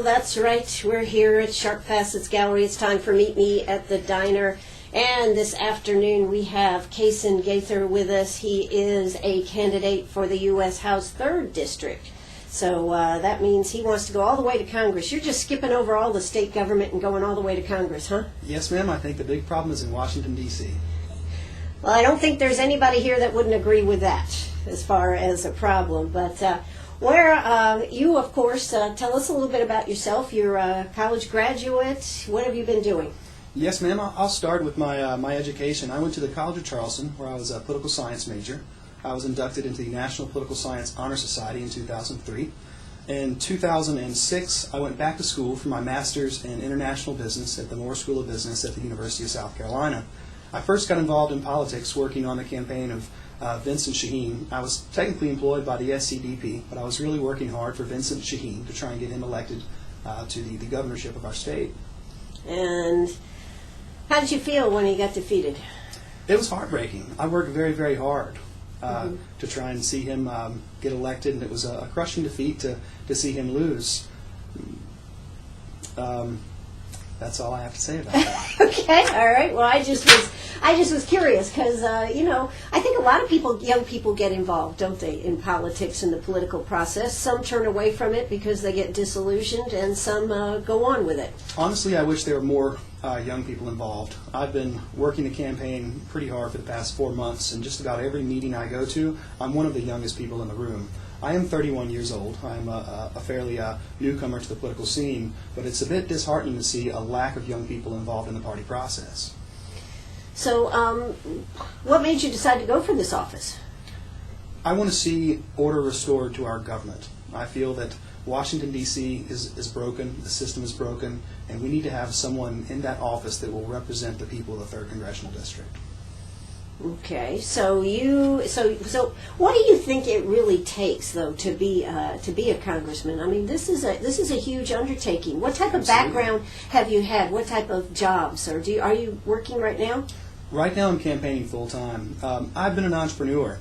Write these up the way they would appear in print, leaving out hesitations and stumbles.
that's right. We're here at Sharp Facets Gallery. It's time for Meet Me at the Diner. And this afternoon we have Cason Gaither with us. He is a candidate for the U.S. House 3rd District. So that means he wants to go all the way to Congress. You're just skipping over all the state government and going all the way to Congress, huh? Yes, ma'am. I think the big problem is in Washington, D.C. Well, I don't think there's anybody here that wouldn't agree with that as far as a problem. But you, of course, tell us a little bit about yourself. You're a college graduate. What have you been doing? Yes, ma'am. I'll start with my education. I went to the College of Charleston, where I was a political science major. I was inducted into the National Political Science Honor Society in 2003. In 2006, I went back to school for my master's in international business at the Moore School of Business at the University of South Carolina. I first got involved in politics working on the campaign of Vincent Shaheen. I was technically employed by the SCDP, but I was really working hard for Vincent Shaheen to try and get him elected to the governorship of our state. And how did you feel when he got defeated? It was heartbreaking. I worked very, very hard to try and see him get elected, and it was a crushing defeat to see him lose. That's all I have to say about that. Okay, all right. Well, I just was curious because I think a lot of young people get involved, don't they, in politics and the political process. Some turn away from it because they get disillusioned, and some go on with it. Honestly, I wish there were more young people involved. I've been working the campaign pretty hard for the past 4 months, and just about every meeting I go to, I'm one of the youngest people in the room. I am 31 years old. I'm a fairly newcomer to the political scene, but it's a bit disheartening to see a lack of young people involved in the party process. So what made you decide to go for this office? I want to see order restored to our government. I feel that Washington, D.C. is broken, the system is broken, and we need to have someone in that office that will represent the people of the 3rd Congressional District. Okay, so what do you think it really takes, though, to be a congressman? I mean, this is a huge undertaking. What type of background have you had? What type of jobs, or are you working right now? Right now, I'm campaigning full time. I've been an entrepreneur.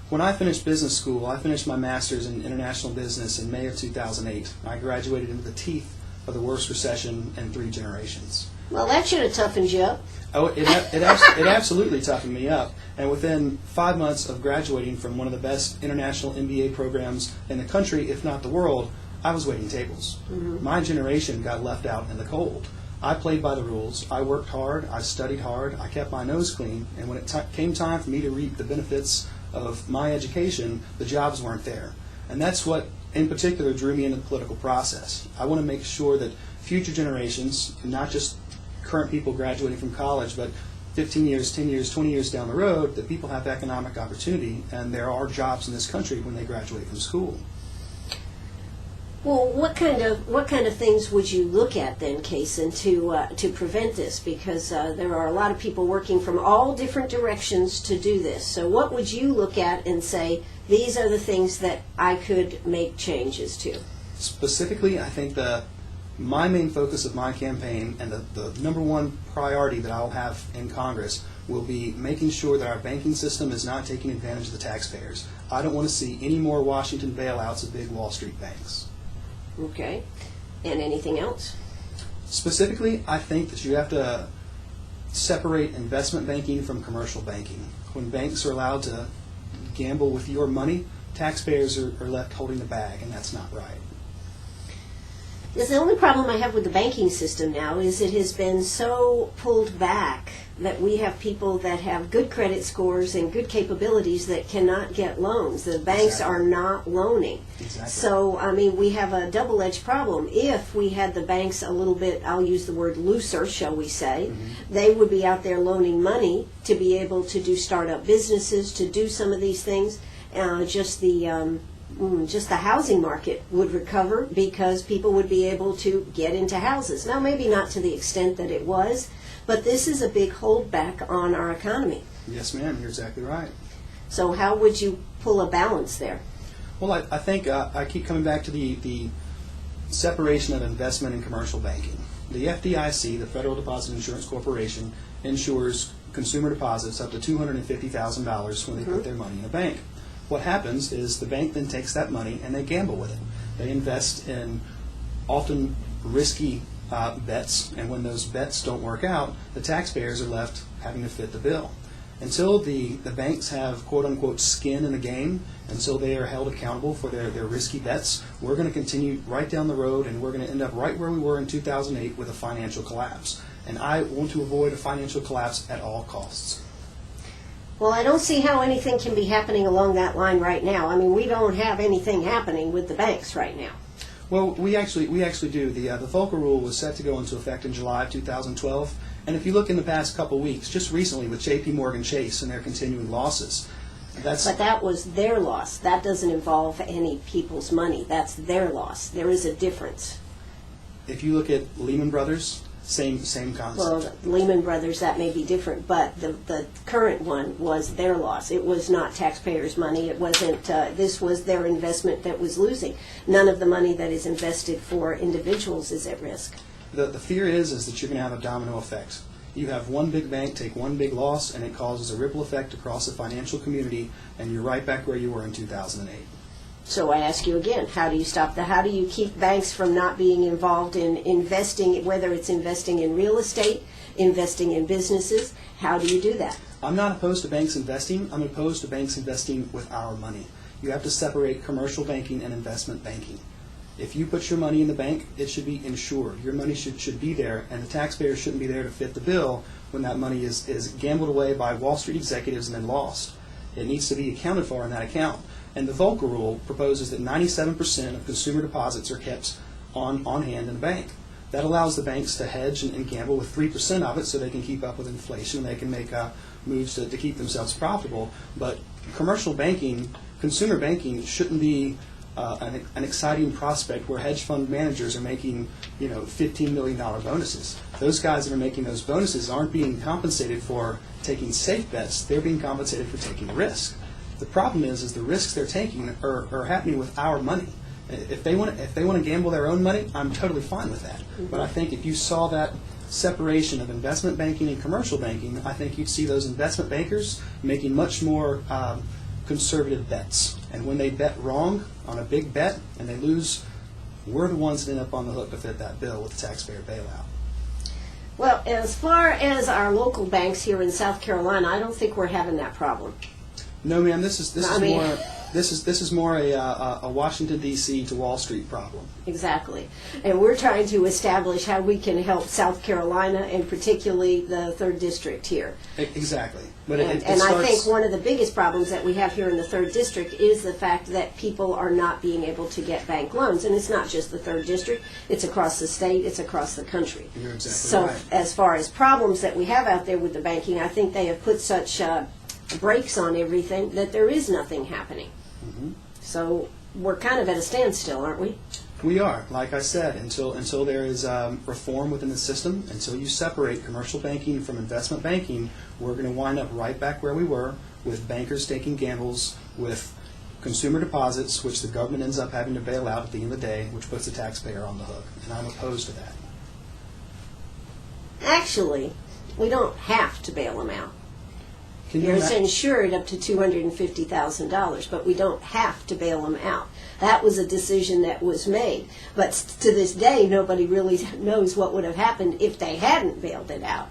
When I finished business school, I finished my master's in international business in May of 2008. I graduated into the teeth of the worst recession in 3 generations. Well, that should have toughened you up. Oh, it absolutely toughened me up. And within 5 months of graduating from one of the best international MBA programs in the country, if not the world, I was waiting tables. Mm-hmm. My generation got left out in the cold. I played by the rules. I worked hard. I studied hard. I kept my nose clean. And when it came time for me to reap the benefits of my education, the jobs weren't there. And that's what, in particular, drew me into the political process. I want to make sure that future generations, not just current people graduating from college, but 15 years, 10 years, 20 years down the road, that people have economic opportunity, and there are jobs in this country when they graduate from school. Well, what kind of things would you look at then, Cason, to prevent this? Because there are a lot of people working from all different directions to do this. So what would you look at and say, these are the things that I could make changes to? Specifically, I think my main focus of my campaign and the number one priority that I'll have in Congress will be making sure that our banking system is not taking advantage of the taxpayers. I don't want to see any more Washington bailouts of big Wall Street banks. Okay. And anything else? Specifically, I think that you have to separate investment banking from commercial banking. When banks are allowed to gamble with your money, taxpayers are left holding the bag, and that's not right. The only problem I have with the banking system now is it has been so pulled back that we have people that have good credit scores and good capabilities that cannot get loans. The banks are not loaning. Exactly. So, I mean, we have a double-edged problem. If we had the banks a little bit, I'll use the word looser, shall we say, they would be out there loaning money to be able to do startup businesses, to do some of these things. Just the housing market would recover because people would be able to get into houses. Now, maybe not to the extent that it was, but this is a big holdback on our economy. Yes, ma'am, you're exactly right. So how would you pull a balance there? Well, I think I keep coming back to the separation of investment and commercial banking. The FDIC, the Federal Deposit Insurance Corporation, insures consumer deposits up to $250,000 when they put their money in a bank. What happens is the bank then takes that money and they gamble with it. They invest in often risky bets, and when those bets don't work out, the taxpayers are left having to fit the bill. Until the banks have quote-unquote skin in the game, until they are held accountable for their risky bets, we're going to continue right down the road, and we're going to end up right where we were in 2008 with a financial collapse. And I want to avoid a financial collapse at all costs. Well, I don't see how anything can be happening along that line right now. I mean, we don't have anything happening with the banks right now. Well, we actually do. The Volcker rule was set to go into effect in July of 2012. And if you look in the past couple of weeks, just recently with J.P. Morgan Chase and their continuing losses, but that was their loss. That doesn't involve any people's money. That's their loss. There is a difference. If you look at Lehman Brothers, same concept. Well, Lehman Brothers, that may be different, but the current one was their loss. It was not taxpayers' money. It wasn't. This was their investment that was losing. None of the money that is invested for individuals is at risk. The fear is that you're going to have a domino effect. You have one big bank take one big loss, and it causes a ripple effect across the financial community, and you're right back where you were in 2008. So I ask you again, how do you stop that? How do you keep banks from not being involved in investing, whether it's investing in real estate, investing in businesses? How do you do that? I'm not opposed to banks investing. I'm opposed to banks investing with our money. You have to separate commercial banking and investment banking. If you put your money in the bank, it should be insured. Your money should be there, and the taxpayer shouldn't be there to fit the bill when that money is gambled away by Wall Street executives and then lost. It needs to be accounted for in that account. And the Volcker rule proposes that 97% of consumer deposits are kept on hand in the bank. That allows the banks to hedge and gamble with 3% of it so they can keep up with inflation and they can make moves to keep themselves profitable. But commercial banking, consumer banking shouldn't be an exciting prospect where hedge fund managers are making $15 million bonuses. Those guys that are making those bonuses aren't being compensated for taking safe bets. They're being compensated for taking risk. The problem is the risks they're taking are happening with our money. If they want to gamble their own money, I'm totally fine with that. Mm-hmm. But I think if you saw that separation of investment banking and commercial banking, I think you'd see those investment bankers making much more conservative bets. And when they bet wrong on a big bet and they lose, we're the ones that end up on the hook to fit that bill with the taxpayer bailout. Well, as far as our local banks here in South Carolina, I don't think we're having that problem. No, ma'am. This is more a Washington D.C. to Wall Street problem. Exactly, and we're trying to establish how we can help South Carolina and particularly the 3rd District here. Exactly, but I think one of the biggest problems that we have here in the 3rd District is the fact that people are not being able to get bank loans, and it's not just the 3rd District; it's across the state, it's across the country. You're exactly so right. As far as problems that we have out there with the banking, I think they have put such brakes on everything that there is nothing happening. Mm-hmm. So we're kind of at a standstill, aren't we? We are. Like I said, until there is reform within the system, until you separate commercial banking from investment banking, we're going to wind up right back where we were, with bankers taking gambles, with consumer deposits, which the government ends up having to bail out at the end of the day, which puts the taxpayer on the hook. And I'm opposed to that. Actually, we don't have to bail them out. You're insured up to $250,000, but we don't have to bail them out. That was a decision that was made. But to this day, nobody really knows what would have happened if they hadn't bailed it out.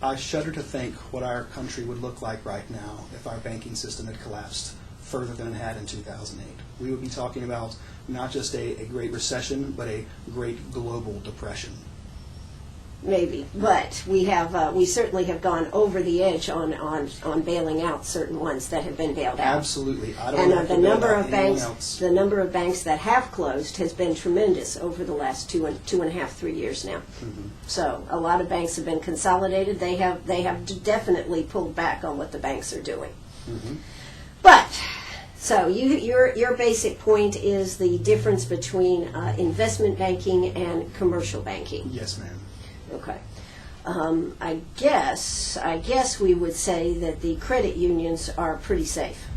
I shudder to think what our country would look like right now if our banking system had collapsed further than it had in 2008. We would be talking about not just a great recession, but a great global depression. Maybe, but we certainly have gone over the edge on bailing out certain ones that have been bailed out. Absolutely, I don't and the number of banks that have closed has been tremendous over the last 2.5-3 years now. Mm-hmm. So a lot of banks have been consolidated. They have definitely pulled back on what the banks are doing. Mm-hmm. But so your basic point is the difference between investment banking and commercial banking. Yes, ma'am. Okay. I guess we would say that the credit unions are pretty safe.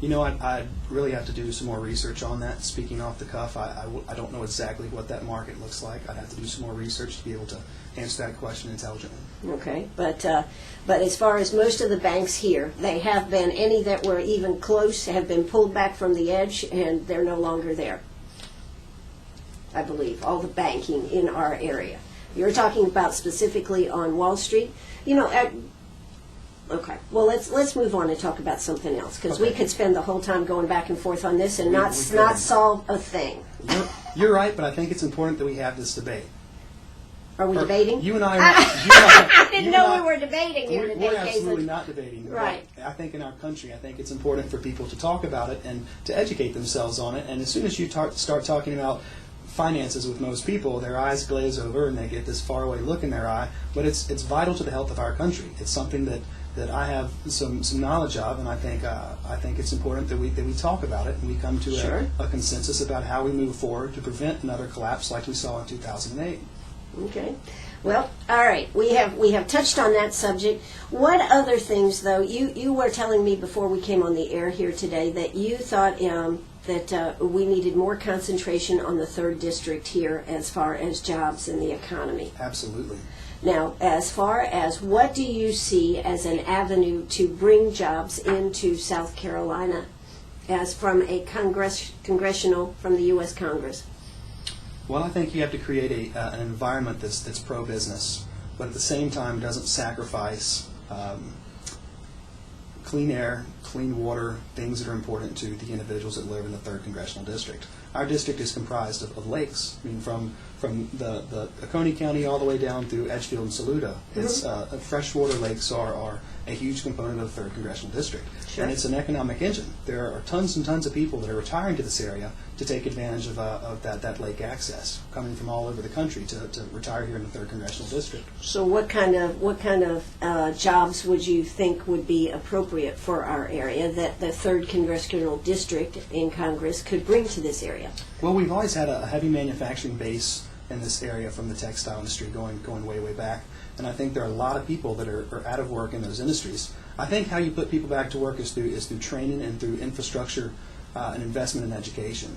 I'd really have to do some more research on that. Speaking off the cuff, I don't know exactly what that market looks like. I'd have to do some more research to be able to answer that question intelligently. Okay, but as far as most of the banks here, they have been, any that were even close have been pulled back from the edge, and they're no longer there. I believe, all the banking in our area. You're talking about specifically on Wall Street. You know, okay. Well, let's move on and talk about something else, because we could spend the whole time going back and forth on this and not solve a thing. You're right, but I think it's important that we have this debate. Are we debating? You and I. I didn't know we were debating here today, We're absolutely Cason. not debating. Right. I think in our country, I think it's important for people to talk about it and to educate themselves on it. And as soon as you start talking about finances with most people, their eyes glaze over and they get this faraway look in their eye. But it's vital to the health of our country. It's something that I have some knowledge of, and I think it's important that we talk about it and we come to a consensus about how we move forward to prevent another collapse like we saw in 2008. Okay. Well, all right. We have touched on that subject. What other things, though? You were telling me before we came on the air here today that you thought that we needed more concentration on the 3rd District here as far as jobs and the economy. Absolutely. Now, as far as what do you see as an avenue to bring jobs into South Carolina as from a congressional, from the U.S. Congress? Well, I think you have to create an environment that's pro-business, but at the same time doesn't sacrifice clean air, clean water, things that are important to the individuals that live in the 3rd Congressional District. Our district is comprised of lakes. I mean, from the Oconee County all the way down through Edgefield and Saluda. It's freshwater lakes are a huge component of the 3rd Congressional District. Sure. And it's an economic engine. There are tons and tons of people that are retiring to this area to take advantage of that lake access, coming from all over the country to retire here in the 3rd Congressional District. So what kind of jobs would you think would be appropriate for our area that the 3rd Congressional District in Congress could bring to this area? Well, we've always had a heavy manufacturing base in this area from the textile industry going way back. And I think there are a lot of people that are out of work in those industries. I think how you put people back to work is through training and through infrastructure and investment in education.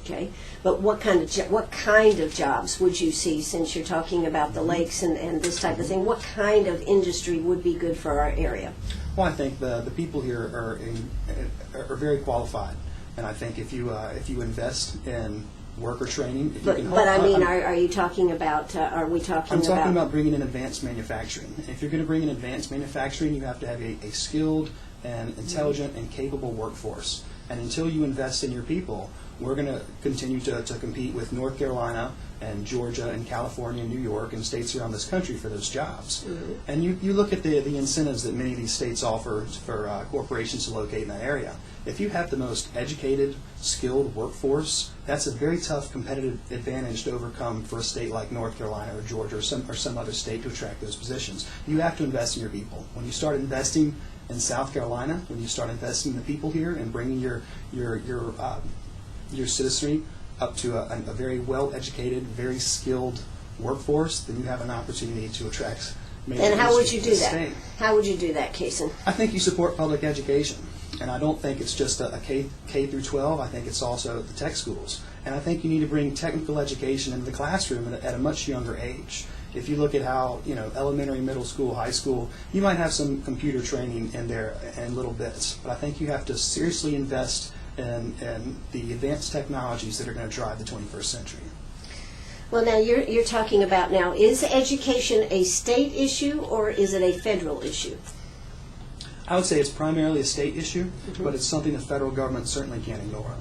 Okay, but what kind of jobs would you see, since you're talking about the lakes and this type of thing? What kind of industry would be good for our area? Well, I think the people here are very qualified, and I think if you invest in worker training, if you can but I mean, are you talking about? Are we talking about? I'm talking about bringing in advanced manufacturing. If you're going to bring in advanced manufacturing, you have to have a skilled and intelligent and capable workforce. And until you invest in your people, we're going to continue to compete with North Carolina and Georgia and California and New York and states around this country for those jobs. And you look at the incentives that many of these states offer for corporations to locate in that area. If you have the most educated, skilled workforce, that's a very tough competitive advantage to overcome for a state like North Carolina or Georgia or some other state to attract those positions. You have to invest in your people. When you start investing in South Carolina, when you start investing in the people here and bringing your citizenry up to a very well-educated, very skilled workforce, then you have an opportunity to attract major And how would you do that? state. How would you do that, Cason? I think you support public education. And I don't think it's just a K through 12. I think it's also the tech schools. And I think you need to bring technical education into the classroom at a much younger age. If you look at how, elementary, middle school, high school, you might have some computer training in there in little bits. But I think you have to seriously invest in the advanced technologies that are going to drive the 21st century. Well, now you're talking about now, is education a state issue or is it a federal issue? I would say it's primarily a state issue, but it's something the federal government certainly can't ignore.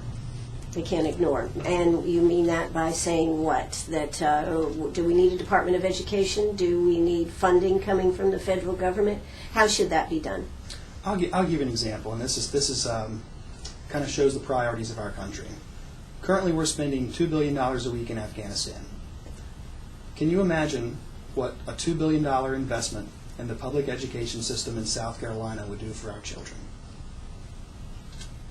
They can't ignore. And you mean that by saying what? That do we need a Department of Education? Do we need funding coming from the federal government? How should that be done? I'll give you an example, and this is kind of shows the priorities of our country. Currently, we're spending $2 billion a week in Afghanistan. Can you imagine what a $2 billion investment in the public education system in South Carolina would do for our children?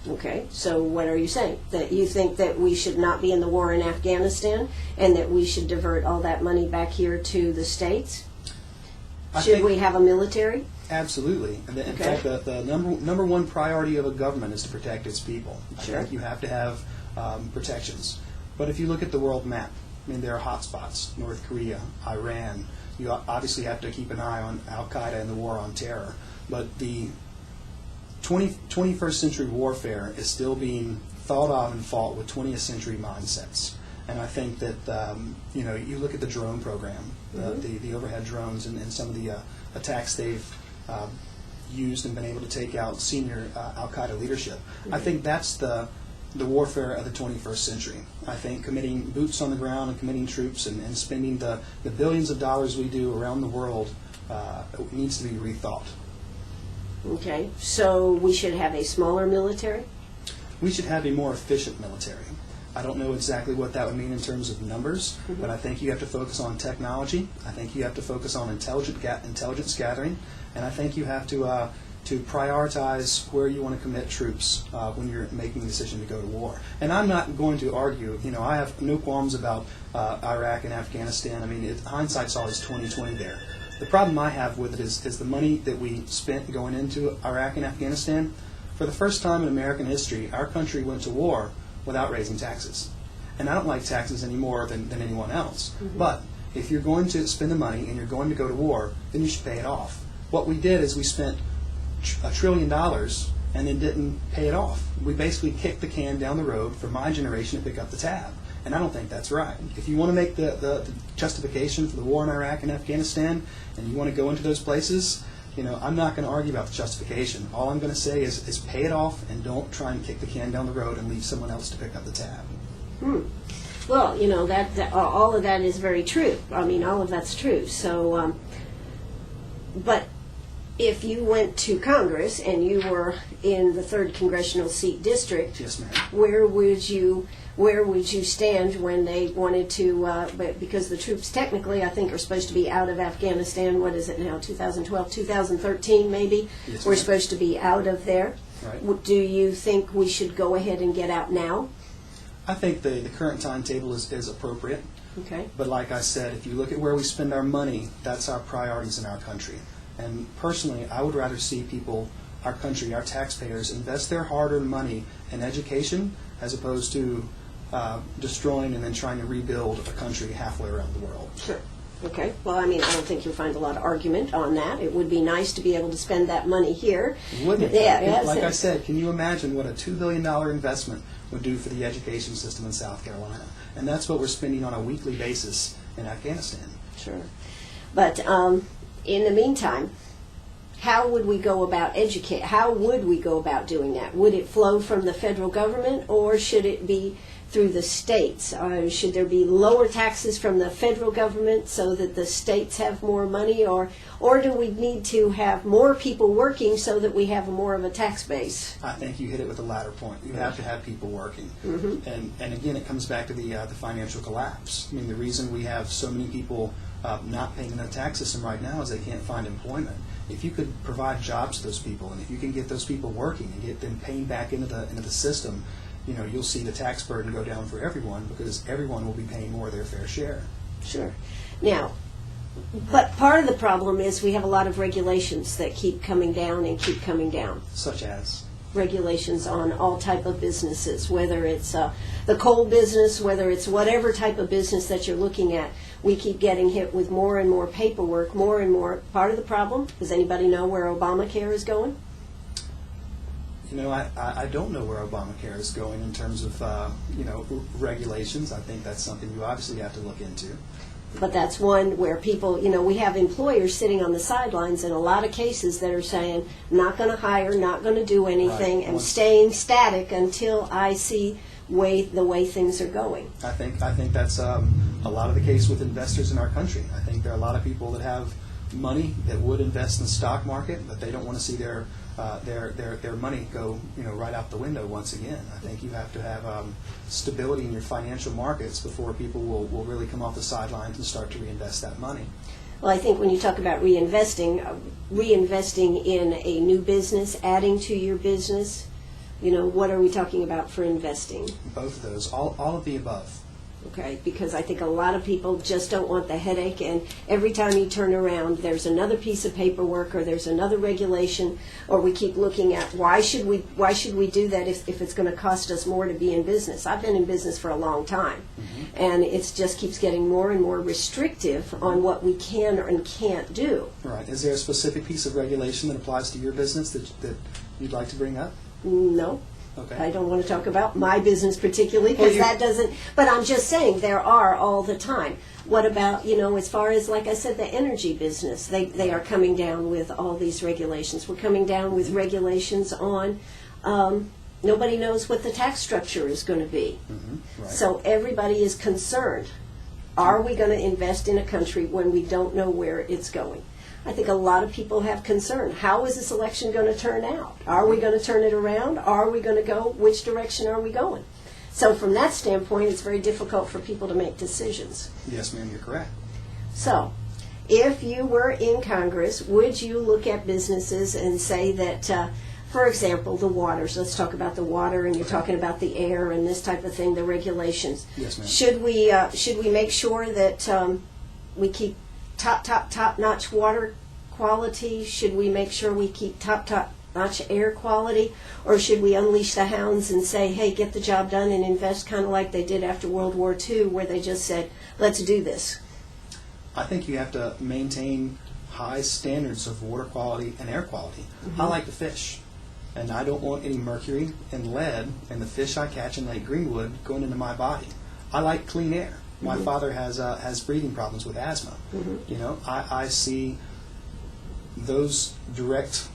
Okay, so what are you saying? That you think that we should not be in the war in Afghanistan and that we should divert all that money back here to the states? Should we have a military? Absolutely. And in fact, the number one priority of a government is to protect its people. Sure. I think you have to have protections. But if you look at the world map, I mean, there are hot spots: North Korea, Iran. You obviously have to keep an eye on Al-Qaeda and the war on terror. But the 21st century warfare is still being thought of and fought with 20th century mindsets. And I think that, you look at the drone program, the overhead drones, and some of the attacks they've used and been able to take out senior al-Qaeda leadership. I think that's the warfare of the 21st century. I think committing boots on the ground and committing troops and spending the billions of dollars we do around the world needs to be rethought. Okay, so we should have a smaller military? We should have a more efficient military. I don't know exactly what that would mean in terms of numbers, but I think you have to focus on technology. I think you have to focus on intelligence gathering, and I think you have to prioritize where you want to commit troops when you're making a decision to go to war. And I'm not going to argue. I have no qualms about Iraq and Afghanistan. I mean, hindsight's always 20/20 there. The problem I have with it is the money that we spent going into Iraq and Afghanistan. For the first time in American history, our country went to war without raising taxes. And I don't like taxes any more than anyone else. But if you're going to spend the money and you're going to go to war, then you should pay it off. What we did is we spent $1 trillion and then didn't pay it off. We basically kicked the can down the road for my generation to pick up the tab. And I don't think that's right. If you want to make the justification for the war in Iraq and Afghanistan and you want to go into those places, I'm not going to argue about the justification. All I'm going to say is pay it off and don't try and kick the can down the road and leave someone else to pick up the tab. Well, that all of that is very true. I mean, all of that's true. So, but if you went to Congress and you were in the 3rd Congressional Seat District, yes, ma'am. Where would you stand when they wanted to, because the troops technically, I think, are supposed to be out of Afghanistan, what is it now, 2012, 2013 maybe? Yes, we're ma'am. supposed to be out of there. Right. Do you think we should go ahead and get out now? I think the current timetable is appropriate. Okay. But like I said, if you look at where we spend our money, that's our priorities in our country. And personally, I would rather see people, our country, our taxpayers, invest their hard-earned money in education as opposed to destroying and then trying to rebuild a country halfway around the world. Sure. Okay. Well, I mean, I don't think you'll find a lot of argument on that. It would be nice to be able to spend that money here. Wouldn't it? Yeah. Like I said, can you imagine what a $2 billion investment would do for the education system in South Carolina? And that's what we're spending on a weekly basis in Afghanistan. Sure. But in the meantime, how would we go about How would we go about doing that? Would it flow from the federal government, or should it be through the states? Should there be lower taxes from the federal government so that the states have more money, or do we need to have more people working so that we have more of a tax base? I think you hit it with the latter point. You have to have people working. And again, it comes back to the financial collapse. I mean, the reason we have so many people not paying in the tax system right now is they can't find employment. If you could provide jobs to those people, and if you can get those people working and get them paying back into the system, you'll see the tax burden go down for everyone because everyone will be paying more of their fair share. Sure. Now, but part of the problem is we have a lot of regulations that keep coming down and keep coming down. Such as? Regulations on all type of businesses, whether it's the coal business, whether it's whatever type of business that you're looking at. We keep getting hit with more and more paperwork, more and more. Part of the problem, does anybody know where Obamacare is going? I don't know where Obamacare is going in terms of, regulations. I think that's something you obviously have to look into. But that's one where people, we have employers sitting on the sidelines in a lot of cases that are saying, not going to hire, not going to do anything, right. And staying static until I see the way things are going. I think that's a lot of the case with investors in our country. I think there are a lot of people that have money that would invest in the stock market, but they don't want to see their money go right out the window once again. I think you have to have stability in your financial markets before people will really come off the sidelines and start to reinvest that money. Well, I think when you talk about reinvesting in a new business, adding to your business, what are we talking about for investing? Both of those, all of the above. Okay, because I think a lot of people just don't want the headache, and every time you turn around, there's another piece of paperwork, or there's another regulation, or we keep looking at why should we do that if it's going to cost us more to be in business. I've been in business for a long time, and it just keeps getting more and more restrictive on what we can and can't do. Right. Is there a specific piece of regulation that applies to your business that you'd like to bring up? No. Okay. I don't want to talk about my business particularly because that doesn't, but I'm just saying there are all the time. What about, as far as, like I said, the energy business? They are coming down with all these regulations. We're coming down with regulations on, nobody knows what the tax structure is going to be. Right. So everybody is concerned. Are we going to invest in a country when we don't know where it's going? I think a lot of people have concern. How is this election going to turn out? Are we going to turn it around? Are we going to go? Which direction are we going? So from that standpoint, it's very difficult for people to make decisions. Yes, ma'am, you're correct. So if you were in Congress, would you look at businesses and say that, for example, the waters, let's talk about the water, and you're talking about the air and this type of thing, the regulations. Yes, ma'am. Should we make sure that we keep top-notch water quality? Should we make sure we keep top-notch air quality? Or should we unleash the hounds and say, hey, get the job done and invest kind of like they did after World War II, where they just said, let's do this? I think you have to maintain high standards of water quality and air quality. I like to fish, and I don't want any mercury and lead in the fish I catch in Lake Greenwood going into my body. I like clean air. My father has breathing problems with asthma. I see those direct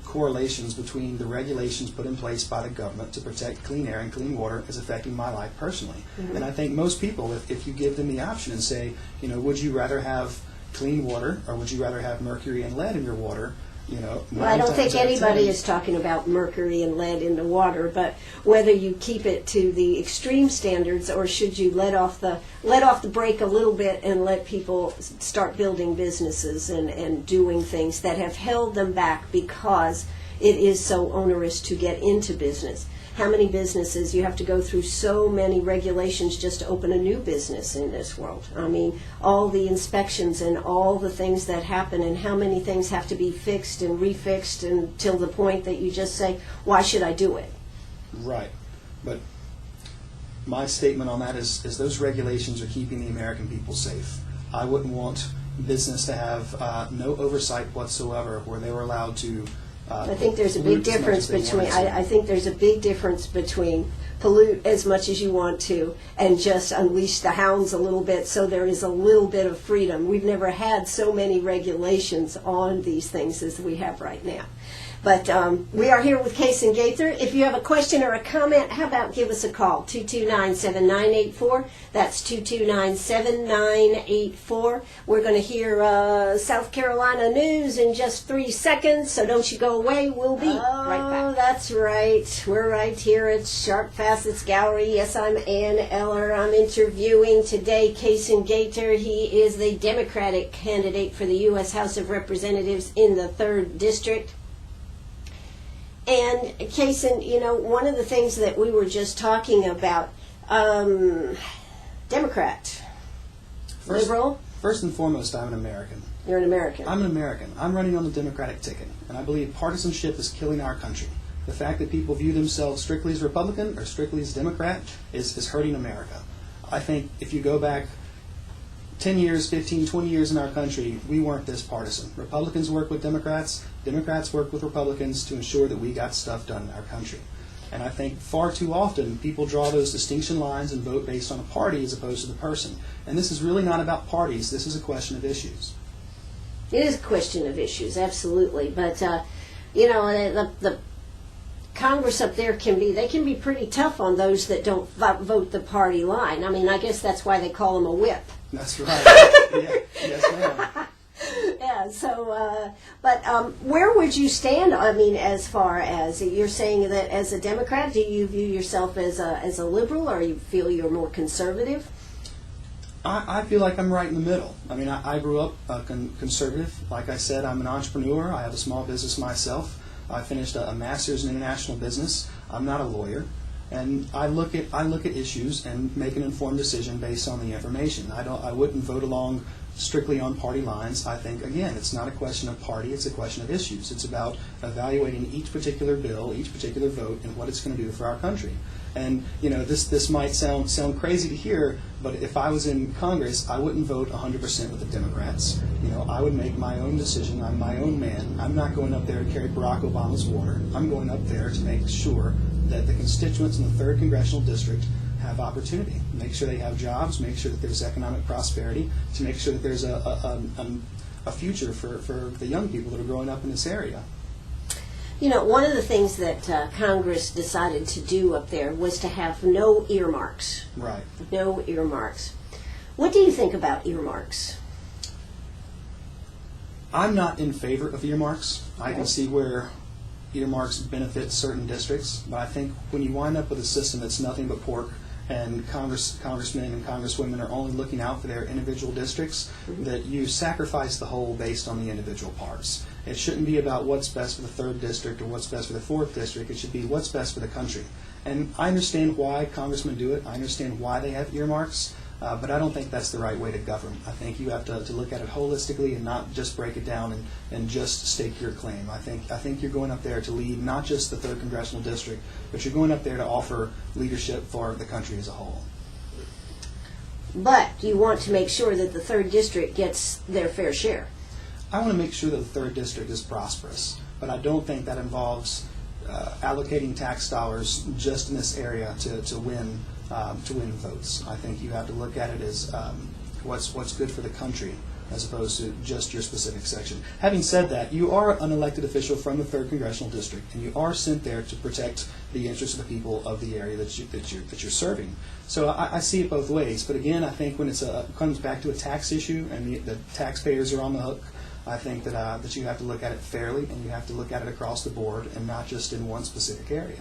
correlations between the regulations put in place by the government to protect clean air and clean water is affecting my life personally. And I think most people, if you give them the option and say, would you rather have clean water or would you rather have mercury and lead in your water? Well, I don't think anybody is talking about mercury and lead in the water, but whether you keep it to the extreme standards or should you let off the brake a little bit and let people start building businesses and doing things that have held them back because it is so onerous to get into business. How many businesses, you have to go through so many regulations just to open a new business in this world. I mean, all the inspections and all the things that happen and how many things have to be fixed and refixed until the point that you just say, why should I do it? Right. But my statement on that is those regulations are keeping the American people safe. I wouldn't want business to have no oversight whatsoever where they were allowed to I think there's a big difference between. I think there's a big difference between pollute as much as you want to and just unleash the hounds a little bit so there is a little bit of freedom. We've never had so many regulations on these things as we have right now. But we are here with Cason Gaither. If you have a question or a comment, how about give us a call, 229-7984. That's 229-7984. We're going to hear South Carolina news in just 3 seconds, so don't you go away. We'll be right back. Oh, that's right. We're right here at Sharp Facets Gallery. Yes, I'm Ann Eller. I'm interviewing today Cason Gaither. He is the Democratic candidate for the U.S. House of Representatives in the 3rd District. And, Cason, one of the things that we were just talking about, Democrat, liberal? First and foremost, I'm an American. You're an American. I'm an American. I'm running on the Democratic ticket, and I believe partisanship is killing our country. The fact that people view themselves strictly as Republican or strictly as Democrat is hurting America. I think if you go back 10 years, 15, 20 years in our country, we weren't this partisan. Republicans work with Democrats, Democrats work with Republicans to ensure that we got stuff done in our country. And I think far too often people draw those distinction lines and vote based on a party as opposed to the person. And this is really not about parties, this is a question of issues. It is a question of issues, absolutely. But, the Congress up there can be pretty tough on those that don't vote the party line. I mean, I guess that's why they call them a whip. That's right. Yeah. Yes, ma'am. Yeah, so, where would you stand, I mean, as far as, you're saying that as a Democrat, do you view yourself as a liberal, or you feel you're more conservative? I feel like I'm right in the middle. I mean, I grew up conservative. Like I said, I'm an entrepreneur. I have a small business myself. I finished a master's in international business. I'm not a lawyer. And I look at issues and make an informed decision based on the information. I wouldn't vote along strictly on party lines. I think, again, it's not a question of party, it's a question of issues. It's about evaluating each particular bill, each particular vote, and what it's going to do for our country. And, this might sound crazy to hear, but if I was in Congress, I wouldn't vote 100% with the Democrats. I would make my own decision. I'm my own man. I'm not going up there to carry Barack Obama's water. I'm going up there to make sure that the constituents in the 3rd Congressional District have opportunity. Make sure they have jobs, make sure that there's economic prosperity, to make sure that there's a future for the young people that are growing up in this area. You know, one of the things that Congress decided to do up there was to have no earmarks. Right. No earmarks. What do you think about earmarks? I'm not in favor of earmarks. I can see where earmarks benefit certain districts, but I think when you wind up with a system that's nothing but pork, and congressmen and congresswomen are only looking out for their individual districts, that you sacrifice the whole based on the individual parts. It shouldn't be about what's best for the 3rd district or what's best for the 4th district. It should be what's best for the country. And I understand why congressmen do it. I understand why they have earmarks, but I don't think that's the right way to govern. I think you have to look at it holistically and not just break it down and just stake your claim. I think you're going up there to lead not just the 3rd Congressional District, but you're going up there to offer leadership for the country as a whole. But you want to make sure that the 3rd District gets their fair share. I want to make sure that the 3rd District is prosperous, but I don't think that involves allocating tax dollars just in this area to win votes. I think you have to look at it as what's good for the country as opposed to just your specific section. Having said that, you are an elected official from the 3rd Congressional District, and you are sent there to protect the interests of the people of the area that you're serving. So I see it both ways. But again, I think when it comes back to a tax issue and the taxpayers are on the hook, I think that you have to look at it fairly, and you have to look at it across the board and not just in one specific area.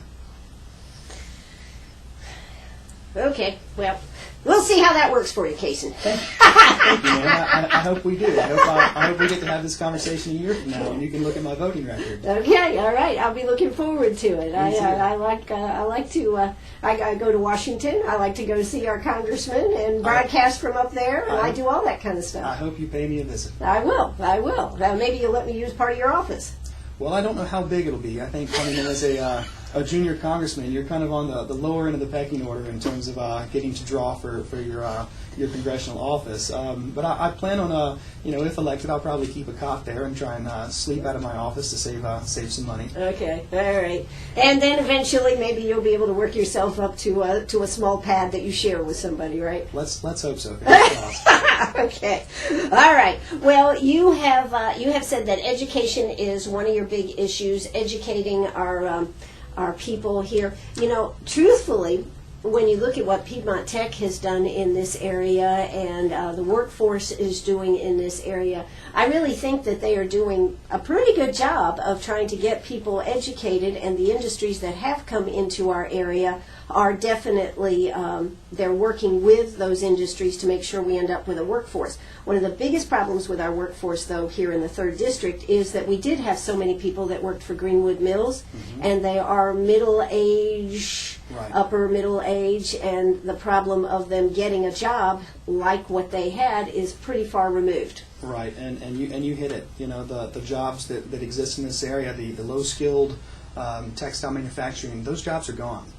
Okay, well, we'll see how that works for you, Cason. Thank you, man. I hope we do. I hope we get to have this conversation a year from now, and you can look at my voting record. Okay, all right. I'll be looking forward to it. Me too. I go to Washington. I like to go see our congressman and broadcast from up there, and I do all that kind of I stuff. hope you pay me a visit. I will. Maybe you'll let me use part of your office. Well, I don't know how big it'll be. I think coming in as a junior congressman, you're kind of on the lower end of the pecking order in terms of getting to draw for your congressional office. But I plan on, if elected, I'll probably keep a cot there and try and sleep out of my office to save some money. Okay, all right. And then eventually maybe you'll be able to work yourself up to a small pad that you share with somebody, right? Let's hope so. Fingers crossed. Okay. All right. Well, you have said that education is one of your big issues, educating our people here. Truthfully, when you look at what Piedmont Tech has done in this area and the workforce is doing in this area, I really think that they are doing a pretty good job of trying to get people educated, and the industries that have come into our area are definitely, they're working with those industries to make sure we end up with a workforce. One of the biggest problems with our workforce, though, here in the 3rd District is that we did have so many people that worked for Greenwood Mills, and they are middle-age, Right. upper middle age, and the problem of them getting a job like what they had is pretty far removed. Right, and you hit it. The jobs that exist in this area, the low-skilled textile manufacturing, those jobs are gone.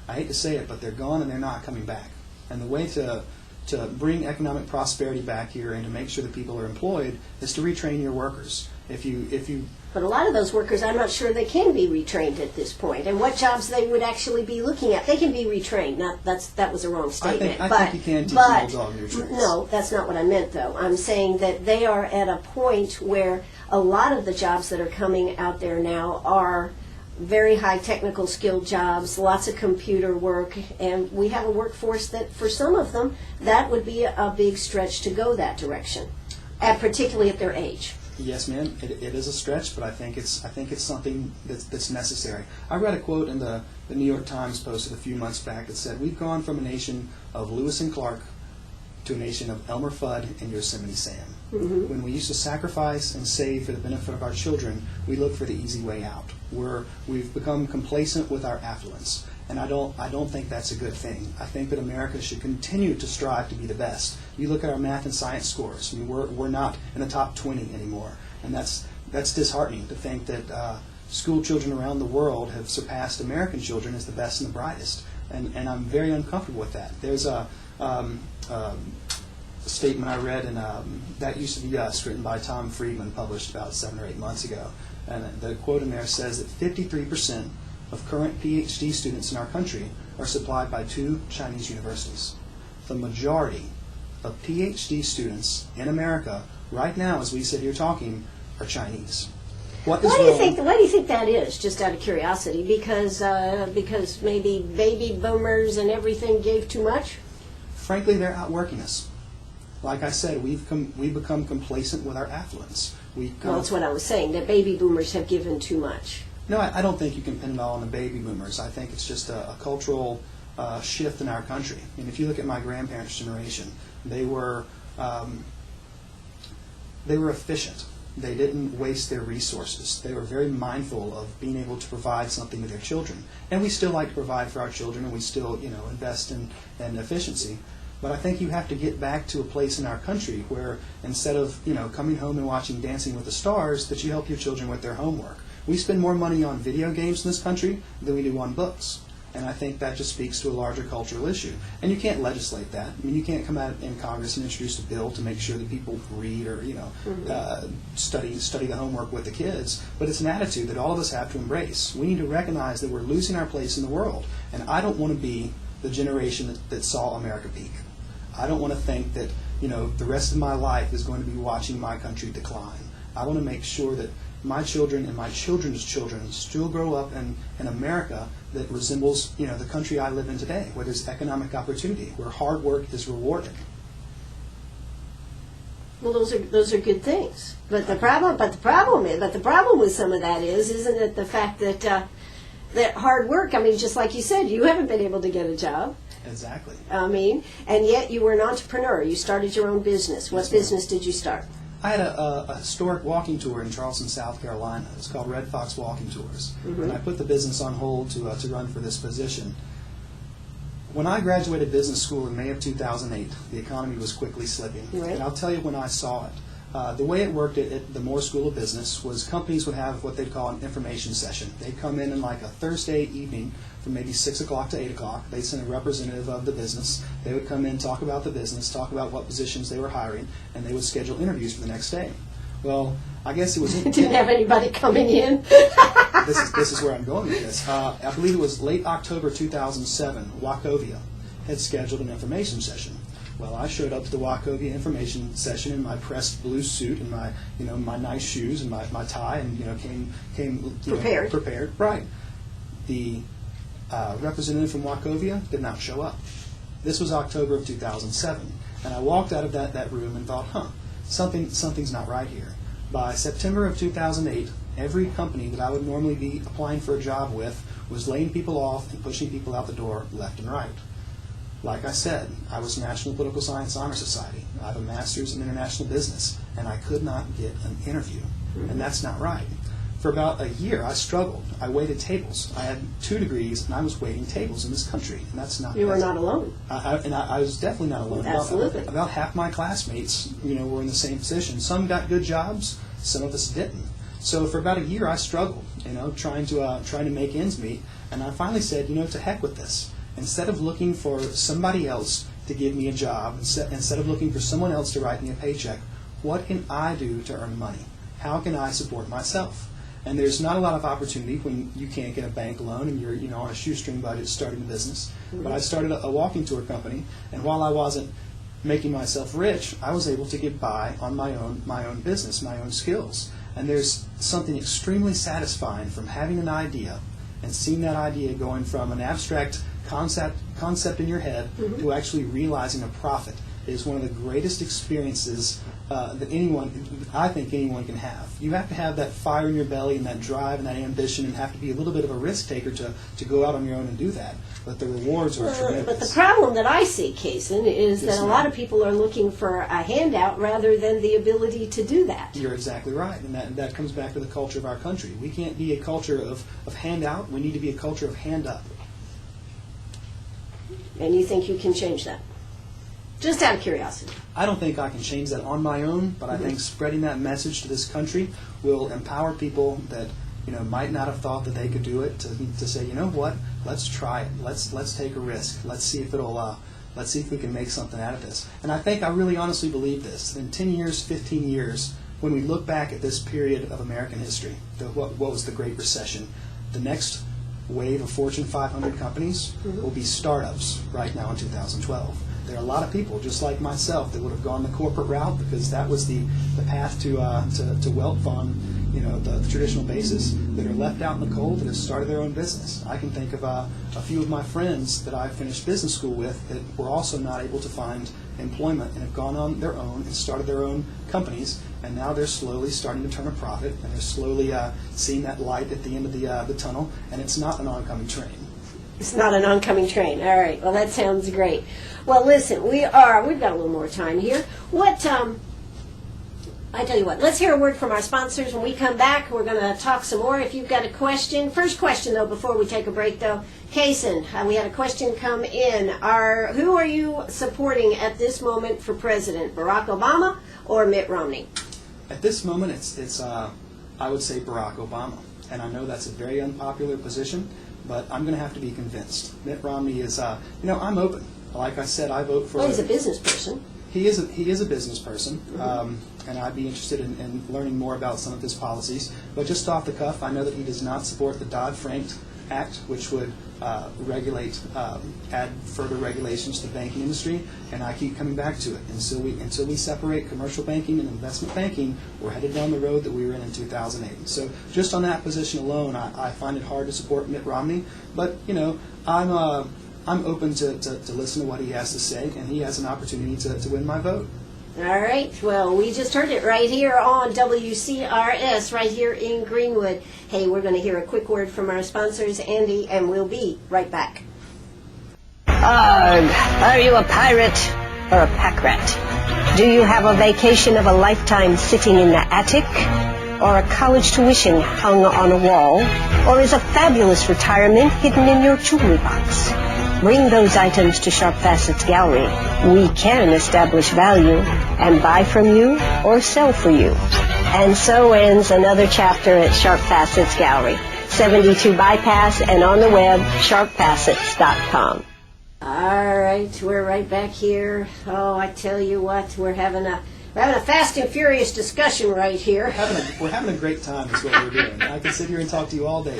I hate to say it, but they're gone and they're not coming back. And the way to bring economic prosperity back here and to make sure that people are employed is to retrain your workers. But a lot of those workers, I'm not sure they can be retrained at this point. And what jobs they would actually be looking at, they can be retrained. That was a wrong statement. I think you can teach an old dog new tricks. No, that's not what I meant, though. I'm saying that they are at a point where a lot of the jobs that are coming out there now are very high technical skilled jobs, lots of computer work, and we have a workforce that for some of them, that would be a big stretch to go that direction, particularly at their age. Yes, ma'am. It is a stretch, but I think it's something that's necessary. I read a quote in the New York Times posted a few months back that said, "We've gone from a nation of Lewis and Clark to a nation of Elmer Fudd and Yosemite Sam." Mm-hmm. When we used to sacrifice and save for the benefit of our children, we look for the easy way out. We've become complacent with our affluence, and I don't think that's a good thing. I think that America should continue to strive to be the best. You look at our math and science scores. I mean, we're not in the top 20 anymore, and that's disheartening to think that school children around the world have surpassed American children as the best and the brightest, and I'm very uncomfortable with that. There's a statement I read in That Used to Be Us, written by Tom Friedman, published about 7 or 8 months ago. And the quote in there says that 53% of current PhD students in our country are supplied by 2 Chinese universities. The majority of PhD students in America right now, as we sit here talking, are Chinese. Why do you think that is? Just out of curiosity, because maybe baby boomers and everything gave too much. Frankly, they're outworking us. Like I said, we've become complacent with our affluence. Well, that's what I was saying. That baby boomers have given too much. No, I don't think you can pin it all on the baby boomers. I think it's just a cultural shift in our country. And if you look at my grandparents' generation, they were efficient. They didn't waste their resources. They were very mindful of being able to provide something to their children. And we still like to provide for our children, and we still, invest in efficiency. But I think you have to get back to a place in our country where instead of, coming home and watching Dancing with the Stars, that you help your children with their homework. We spend more money on video games in this country than we do on books. And I think that just speaks to a larger cultural issue. And you can't legislate that. I mean, you can't come out in Congress and introduce a bill to make sure that people read or, study the homework with the kids. But it's an attitude that all of us have to embrace. We need to recognize that we're losing our place in the world. And I don't want to be the generation that saw America peak. I don't want to think that, the rest of my life is going to be watching my country decline. I want to make sure that my children and my children's children still grow up in America that resembles, the country I live in today, where there's economic opportunity, where hard work is rewarded. Well, those are good things. But the problem with some of that isn't it the fact that that hard work? I mean, just like you said, you haven't been able to get a job. Exactly. And yet you were an entrepreneur. You started your own business. What business did you start? I had a historic walking tour in Charleston, South Carolina. It's called Red Fox Walking Tours. Mm-hmm. And I put the business on hold to run for this position. When I graduated business school in May of 2008, the economy was quickly slipping. Right. And I'll tell you when I saw it. The way it worked at the Moore School of Business was companies would have what they'd call an information session. They'd come in like a Thursday evening from maybe 6 o'clock to 8 o'clock. They'd send a representative of the business. They would come in, talk about the business, talk about what positions they were hiring, and they would schedule interviews for the next day. Well, I guess it was... Didn't have anybody coming in. This is where I'm going with this. I believe it was late October 2007, Wachovia had scheduled an information session. Well, I showed up to the Wachovia information session in my pressed blue suit and my, my nice shoes and my tie, and came prepared. Right. The representative from Wachovia did not show up. This was October of 2007, and I walked out of that room and thought, something's not right here. By September of 2008, every company that I would normally be applying for a job with was laying people off and pushing people out the door left and right. Like I said, I was National Political Science Honor Society. I have a master's in international business, and I could not get an interview, and that's not right. For about a year, I struggled. I waited tables. I had 2 degrees, and I was waiting tables in this country, and that's not. You were not alone. I was definitely not alone. Absolutely. About half my classmates, were in the same position. Some got good jobs, some of us didn't. So for about a year, I struggled, trying to make ends meet, and I finally said, to heck with this. Instead of looking for somebody else to give me a job, instead of looking for someone else to write me a paycheck, what can I do to earn money? How can I support myself? And there's not a lot of opportunity when you can't get a bank loan and you're on a shoestring budget starting a business. Mm-hmm. But I started a walking tour company, and while I wasn't making myself rich, I was able to get by on my own business, my own skills. And there's something extremely satisfying from having an idea and seeing that idea going from an abstract concept in your head mm-hmm. to actually realizing a profit. Is one of the greatest experiences that I think anyone can have. You have to have that fire in your belly and that drive and that ambition, and have to be a little bit of a risk taker to go out on your own and do that. But the rewards are tremendous. But the problem that I see, Cason, is that a lot of people are looking for a handout rather than the ability to do that. You're exactly right, and that comes back to the culture of our country. We can't be a culture of handout. We need to be a culture of hand up. And you think you can change that? Just out of curiosity. I don't think I can change that on my own, but mm-hmm. I think spreading that message to this country will empower people that might not have thought that they could do it to say, what, let's try it. Let's take a risk. Let's see if we can make something out of this. And I really honestly believe this. In 10 years, 15 years, when we look back at this period of American history, what was the Great Recession, the next wave of Fortune 500 companies will be startups right now in 2012. There are a lot of people, just like myself, that would have gone the corporate route because that was the path to wealth on the traditional basis, that are left out in the cold that have started their own business. I can think of a few of my friends that I finished business school with that were also not able to find employment and have gone on their own and started their own companies, and now they're slowly starting to turn a profit, and they're slowly seeing that light at the end of the tunnel, and it's not an oncoming train. It's not an oncoming train. All right. Well, that sounds great. Well, listen, we've got a little more time here. I tell you what, let's hear a word from our sponsors. When we come back, we're going to talk some more. If you've got a question, first question, though, before we take a break, though, Cason, we had a question come in. Who are you supporting at this moment for president, Barack Obama or Mitt Romney? At this moment, it's I would say Barack Obama. And I know that's a very unpopular position, but I'm going to have to be convinced. Mitt Romney is, I'm open. Like I said, I vote for... Well, he's a business person. He is a business person, and I'd be interested in learning more about some of his policies. But just off the cuff, I know that he does not support the Dodd-Frank Act, which would add further regulations to the banking industry, and I keep coming back to it. Until we separate commercial banking and investment banking, we're headed down the road that we were in 2008. So just on that position alone, I find it hard to support Mitt Romney. But I'm open to listen to what he has to say, and he has an opportunity to win my vote. All right. Well, we just heard it right here on WCRS, right here in Greenwood. Hey, we're going to hear a quick word from our sponsors, Andy, and we'll be right back. Arg, are you a pirate or a pack rat? Do you have a vacation of a lifetime sitting in the attic? Or a college tuition hung on a wall? Or is a fabulous retirement hidden in your jewelry box? Bring those items to Sharp Facets Gallery. We can establish value and buy from you or sell for you. And so ends another chapter at Sharp Facets Gallery, 72 Bypass, and on the web, sharpfacets.com. All right, we're right back here. Oh, I tell you what, we're having a fast and furious discussion right here. We're having a great time is what we're doing. I can sit here and talk to you all day.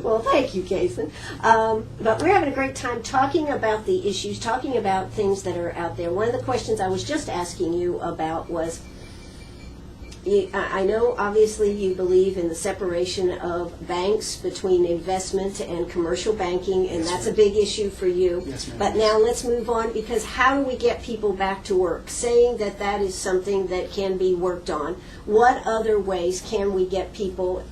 Well, thank you, Cason. But we're having a great time talking about the issues, talking about things that are out there. One of the questions I was just asking you about was, I know obviously you believe in the separation of banks between investment and commercial banking, and that's a big issue for you. Yes, ma'am. But now let's move on, because how do we get people back to work? Saying that that is something that can be worked on, what other ways can we get people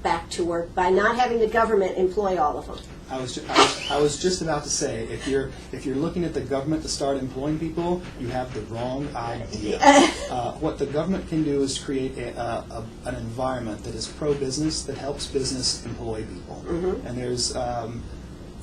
back to work by not having the government employ all of them? I was just about to say, if you're looking at the government to start employing people, you have the wrong idea. What the government can do is create an environment that is pro-business, that helps business employ people. Mm-hmm. And there's...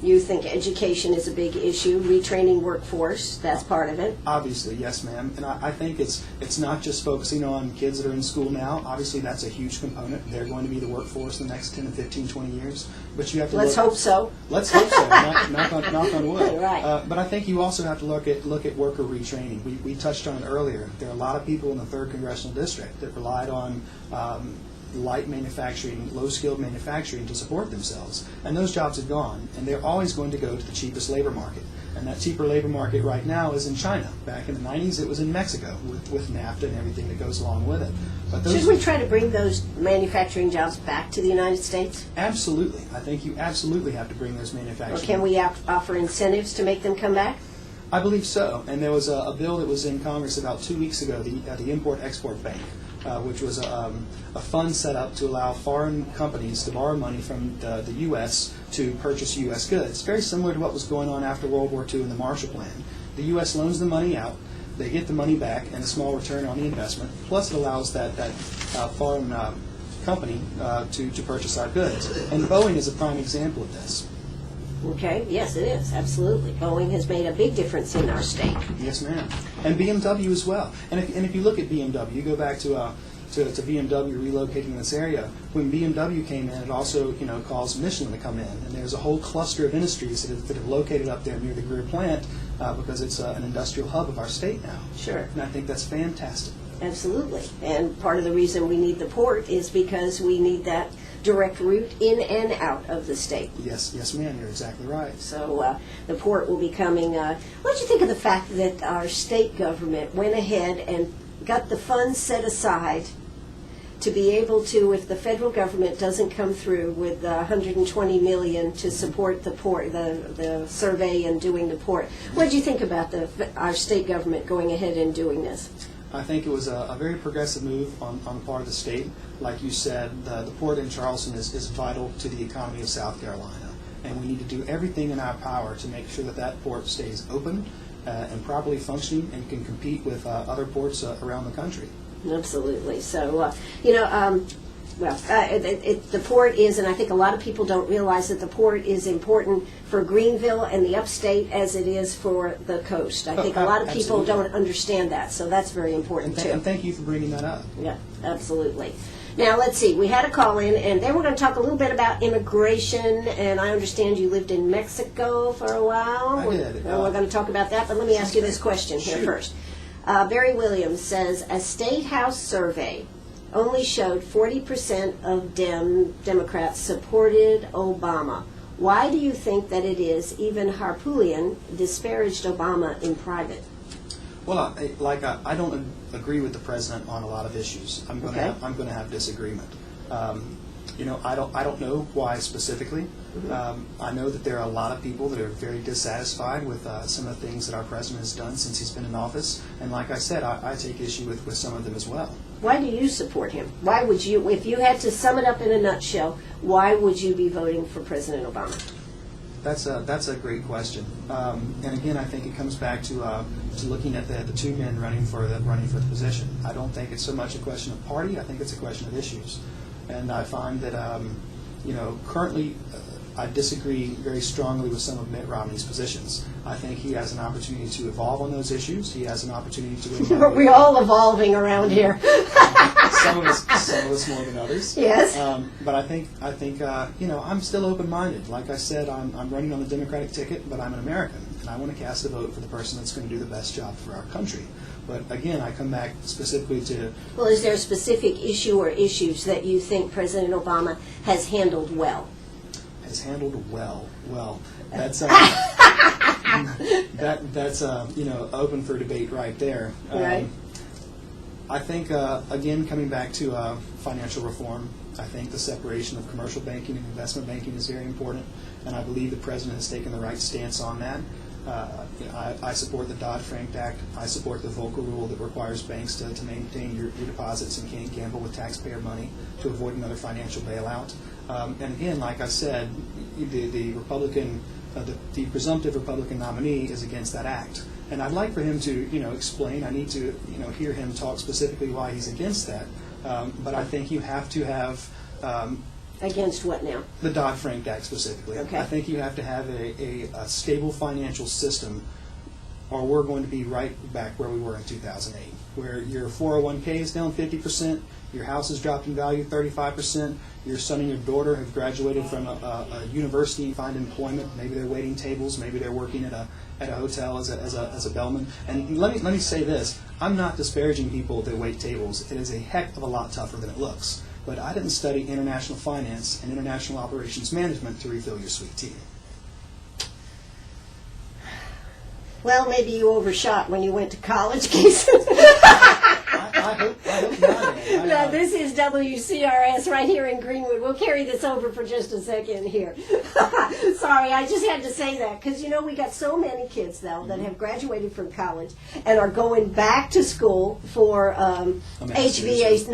You think education is a big issue, retraining workforce, that's part of it? Obviously, yes, ma'am. And I think it's not just focusing on kids that are in school now. Obviously, that's a huge component. They're going to be the workforce in the next 10 to 15, 20 years. But you have to Let's hope so. Let's hope so. knock on wood. Right. But I think you also have to look at worker retraining. We touched on it earlier. There are a lot of people in the 3rd Congressional District that relied on light manufacturing, low-skilled manufacturing to support themselves. And those jobs have gone, and they're always going to go to the cheapest labor market. And that cheaper labor market right now is in China. Back in the 90s, it was in Mexico with NAFTA and everything that goes along with it. But should we try to bring those manufacturing jobs back to the United States? Absolutely. I think you absolutely have to bring those manufacturing. Or can we offer incentives to make them come back? I believe so. And there was a bill that was in Congress about 2 weeks ago, the Import-Export Bank, which was a fund set up to allow foreign companies to borrow money from the U.S. to purchase U.S. goods. Very similar to what was going on after World War II in the Marshall Plan. The U.S. loans the money out, they get the money back and a small return on the investment, plus it allows that foreign company to purchase our goods. And Boeing is a prime example of this. Okay, yes it is, absolutely. Boeing has made a big difference in our state. Yes, ma'am. And BMW as well. And if you look at BMW, you go back to BMW relocating in this area. When BMW came in, it also caused Michelin to come in. And there's a whole cluster of industries that have located up there near the Greer plant because it's an industrial hub of our state now. Sure. And I think that's fantastic. Absolutely. And part of the reason we need the port is because we need that direct route in and out of the state. Yes, ma'am, you're exactly right. So the port will be coming. What do you think of the fact that our state government went ahead and got the funds set aside to be able to, if the federal government doesn't come through with $120 million to support the port, the survey and doing the port? What do you think about our state government going ahead and doing this? I think it was a very progressive move on the part of the state. Like you said, the port in Charleston is vital to the economy of South Carolina, and we need to do everything in our power to make sure that port stays open and properly functioning and can compete with other ports around the country. Absolutely. So, the port is, and I think a lot of people don't realize that the port is important for Greenville and the upstate as it is for the coast. I think a lot of people don't understand that, so that's very important too. And thank you for bringing that up. Yeah, absolutely. Now, let's see. We had a call in, and then we're going to talk a little bit about immigration, and I understand you lived in Mexico for a while. I did. We're going to talk about that, but let me ask you this question here first. Barry Williams says, a state house survey only showed 40% of Democrats supported Obama. Why do you think that it is? Even Harpootlian disparaged Obama in private. Well, I don't agree with the president on a lot of issues. I'm going to have disagreement. I don't know why specifically. I know that there are a lot of people that are very dissatisfied with some of the things that our president has done since he's been in office. And like I said, I take issue with some of them as well. Why do you support him? Why would you, if you had to sum it up in a nutshell, why would you be voting for President Obama? That's a great question. And again, I think it comes back to looking at the two men running for the position. I don't think it's so much a question of party. I think it's a question of issues. And I find that currently I disagree very strongly with some of Mitt Romney's positions. I think he has an opportunity to evolve on those issues. He has an opportunity to win. Are we all evolving around here? Some of us more than others. Yes. But I think I'm still open-minded. Like I said, I'm running on the Democratic ticket, but I'm an American, and I want to cast a vote for the person that's going to do the best job for our country. But again, I come back specifically to... Well, is there a specific issue or issues that you think President Obama has handled well? Has handled well. Well, that's that's open for debate right there. Right. I think again, coming back to financial reform, I think the separation of commercial banking and investment banking is very important, and I believe the president has taken the right stance on that. I support the Dodd-Frank Act. I support the Volcker Rule that requires banks to maintain your deposits and can't gamble with taxpayer money to avoid another financial bailout. And again, like I said, the Republican, the presumptive Republican nominee is against that act. And I'd like for him to, explain. I need to, hear him talk specifically why he's against that. But I think you have to have... Against what now? The Dodd-Frank Act specifically. Okay. I think you have to have a stable financial system, or we're going to be right back where we were in 2008, where your 401k is down 50%, your house has dropped in value 35%, your son and your daughter have graduated from a university and find employment. Maybe they're waiting tables, maybe they're working at a hotel as a bellman. And let me say this: I'm not disparaging people that wait tables. It is a heck of a lot tougher than it looks. But I didn't study international finance and international operations management to refill your sweet tea. Well, maybe you overshot when you went to college, Cason. I hope not. No, this is WCRS right here in Greenwood. We'll carry this over for just a second here. Sorry, I just had to say that because, we got so many kids, though, that have graduated from college and are going back to school for HVAC,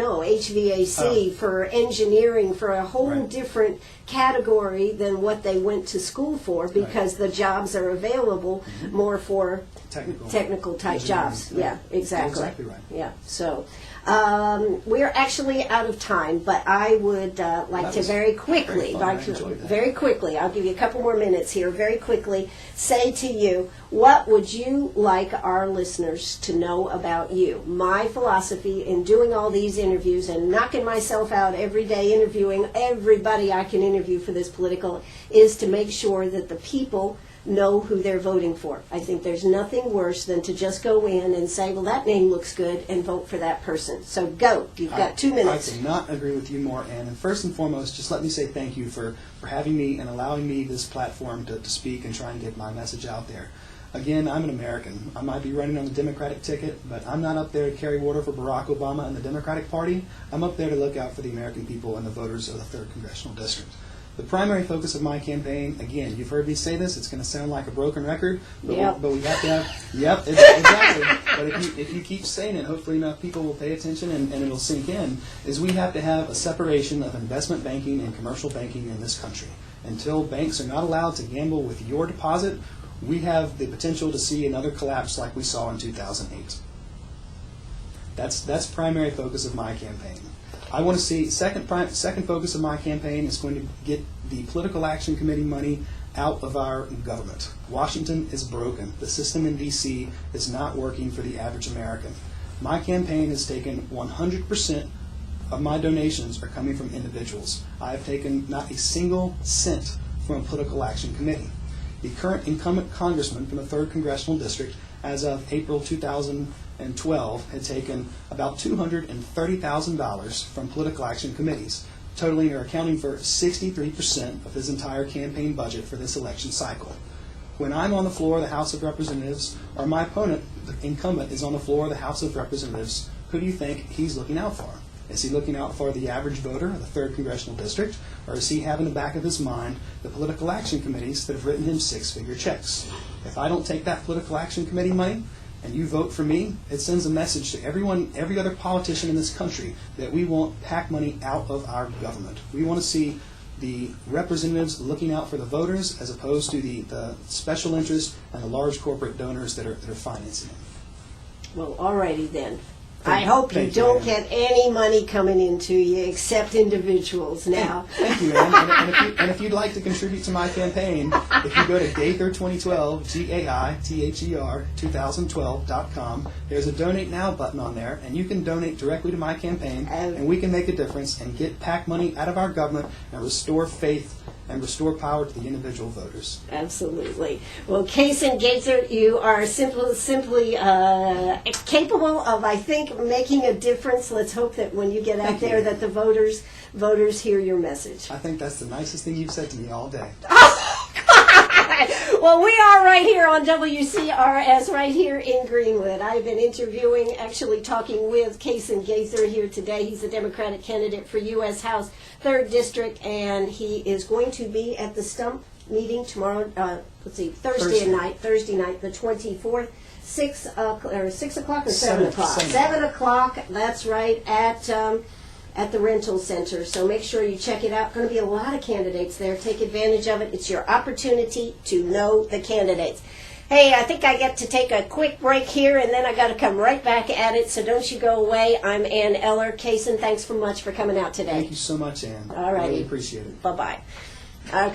for engineering, for a whole different category than what they went to school for because the jobs are available more for technical type jobs. Right. Yeah, exactly. You're exactly right. Yeah, so we're actually out of time, but I would like to very quickly, I'll give you a couple more minutes here, very quickly, say to you, what would you like our listeners to know about you? My philosophy in doing all these interviews and knocking myself out every day interviewing everybody I can interview for this political is to make sure that the people know who they're voting for. I think there's nothing worse than to just go in and say, well, that name looks good, and vote for that person. So go. You've got 2 minutes. I cannot agree with you more, Ann. And first and foremost, just let me say thank you for having me and allowing me this platform to speak and try and get my message out there. Again, I'm an American. I might be running on the Democratic ticket, but I'm not up there to carry water for Barack Obama and the Democratic Party. I'm up there to look out for the American people and the voters of the 3rd Congressional District. The primary focus of my campaign, again, you've heard me say this, it's going to sound like a broken record, but, but we have to have, exactly. But if you keep saying it, hopefully enough people will pay attention and it'll sink in, is we have to have a separation of investment banking and commercial banking in this country. Until banks are not allowed to gamble with your deposit, we have the potential to see another collapse like we saw in 2008. That's primary focus of my campaign. I want to see, second focus of my campaign is going to get the Political Action Committee money out of our government. Washington is broken. The system in D.C. is not working for the average American. My campaign has taken 100% of my donations are coming from individuals. I have taken not a single cent from a Political Action Committee. The current incumbent congressman from the 3rd Congressional District, as of April 2012, had taken about $230,000 from political action committees, totaling or accounting for 63% of his entire campaign budget for this election cycle. When I'm on the floor of the House of Representatives, or my opponent, the incumbent, is on the floor of the House of Representatives, who do you think he's looking out for? Is he looking out for the average voter of the 3rd Congressional District, or is he having in the back of his mind the political action committees that have written him 6-figure checks? If I don't take that political action committee money, and you vote for me, it sends a message to every other politician in this country that we want PAC money out of our government. We want to see the representatives looking out for the voters as opposed to the special interests and the large corporate donors that are financing it. Well, alrighty then. I hope you don't get any money coming into you except individuals now. Thank you, Ann. And if you'd like to contribute to my campaign, if you go to Gaither 2012, Gaither 2012.com, there's a Donate Now button on there, and you can donate directly to my campaign, and we can make a difference and get PAC money out of our government and restore faith and restore power to the individual voters. Absolutely. Well, Cason Gaither, you are simply capable of, I think, making a difference. Let's hope that when you get out there that the voters hear your message. I think that's the nicest thing you've said to me all day. Oh, God! Well, we are right here on WCRS, right here in Greenwood. I've been actually talking with Cason Gaither here today. He's a Democratic candidate for U.S. House 3rd District, and he is going to be at the Stump meeting tomorrow, Thursday night, the 24th, 6 o'clock or 7 o'clock? 7 o'clock, that's right, at the rental center. So make sure you check it out. Going to be a lot of candidates there. Take advantage of it. It's your opportunity to know the candidates. Hey, I think I get to take a quick break here, and then I got to come right back at it, so don't you go away. I'm Ann Eller. Cason, thanks so much for coming out today. Thank you so much, Ann. All righty. Really appreciate it. Bye-bye.